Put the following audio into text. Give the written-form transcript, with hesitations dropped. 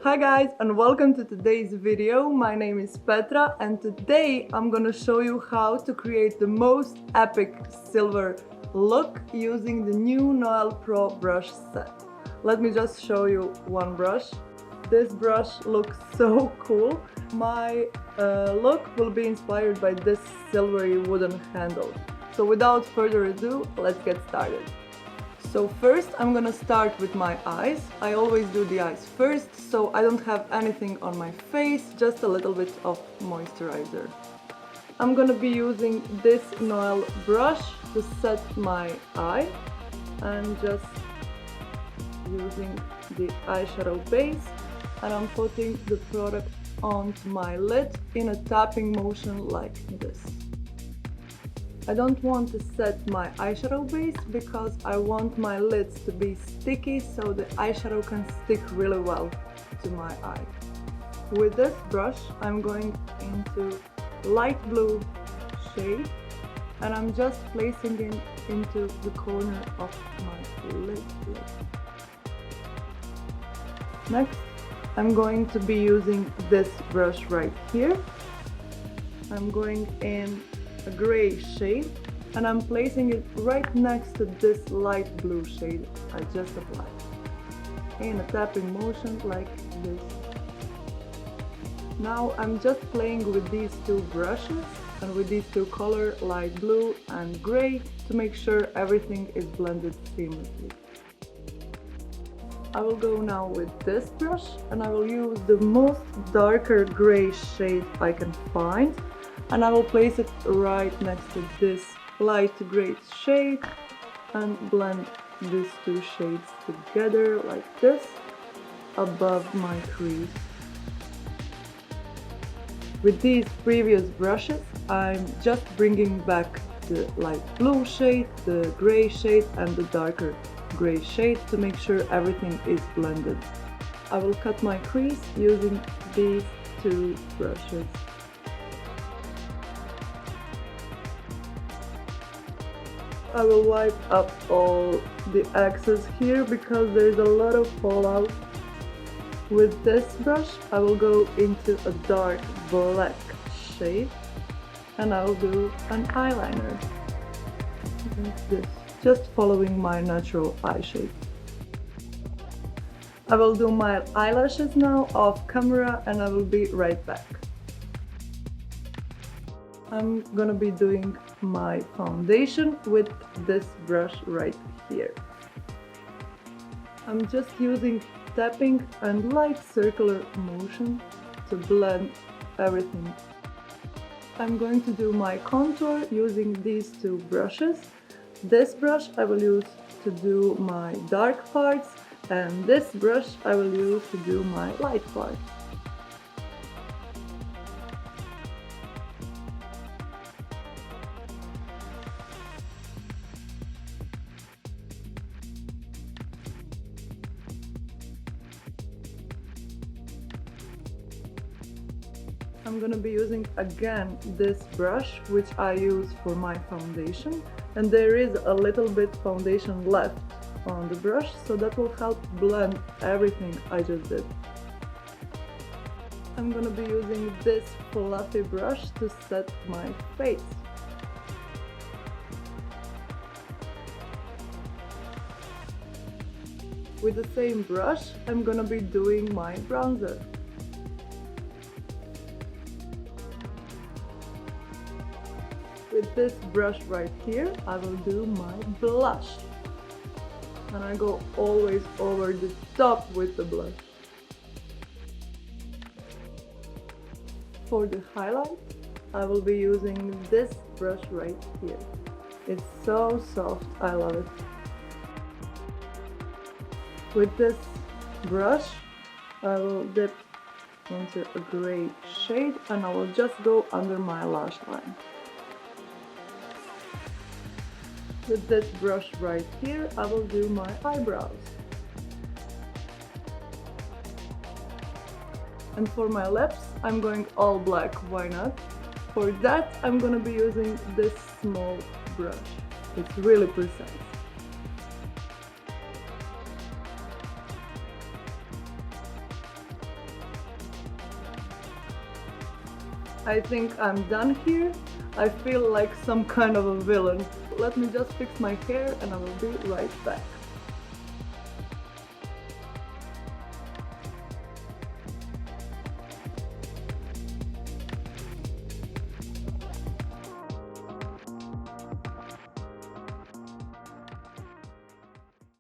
Hi guys, and welcome to today's video. My name is Petra and today I'm gonna show you how to create the most epic silver look using the new Noelle PRO brush set. Let me just show you one brush. This brush looks so cool. My look will be inspired by this silvery wooden handle. So without further ado, let's get started. So first I'm gonna start with my eyes. I always do the eyes first, so I don't have anything on my face, just a little bit of moisturizer. I'm gonna be using this Noelle brush to set my eye and just using the eyeshadow base, and I'm putting the product onto my lid in a tapping motion like this. I don't want to set my eyeshadow base because I want my lids to be sticky so the eyeshadow can stick really well to my eye. With this brush I'm going into light blue shade and I'm just placing it into the corner of my lid. Next I'm going to be using this brush right here. I'm going in a gray shade and I'm placing it right next to this light blue shade I just applied in a tapping motion like this. Now I'm just playing with these two brushes and with these two colors, light blue and gray, to make sure everything is blended seamlessly. I will go now with this brush and I will use the most darker gray shade I can find, and I will place it right next to this light gray shade and blend these two shades together like this above my crease. With these previous brushes I'm just bringing back the light blue shade, the gray shade and the darker gray shade to make sure everything is blended. I will cut my crease using these two brushes. I will wipe up all the excess here because there's a lot of fallout. With this brush I will go into a dark black shade and I will do an eyeliner like this, just following my natural eye shape. I will do my eyelashes now off camera and I will be right back. I'm gonna be doing my foundation with this brush right here. I'm just using tapping and light circular motion to blend everything. I'm going to do my contour using these two brushes. This brush I will use to do my dark parts and this brush I will use to do my light parts. I'm gonna be using again this brush which I use for my foundation, and there is a little bit foundation left on the brush, so that will help blend everything I just did. I'm gonna be using this fluffy brush to set my face. With the same brush I'm gonna be doing my bronzer. With this brush right here, I will do my blush. And I go always over the top with the blush. For the highlight, I will be using this brush right here. It's so soft, I love it. With this brush, I will dip into a gray shade and I will just go under my lash line. With this brush right here, I will do my eyebrows. And for my lips, I'm going all black, why not? For that, I'm gonna be using this small brush. It's really precise. I think I'm done here. I feel like some kind of a villain. Let me just fix my hair and I will be right back.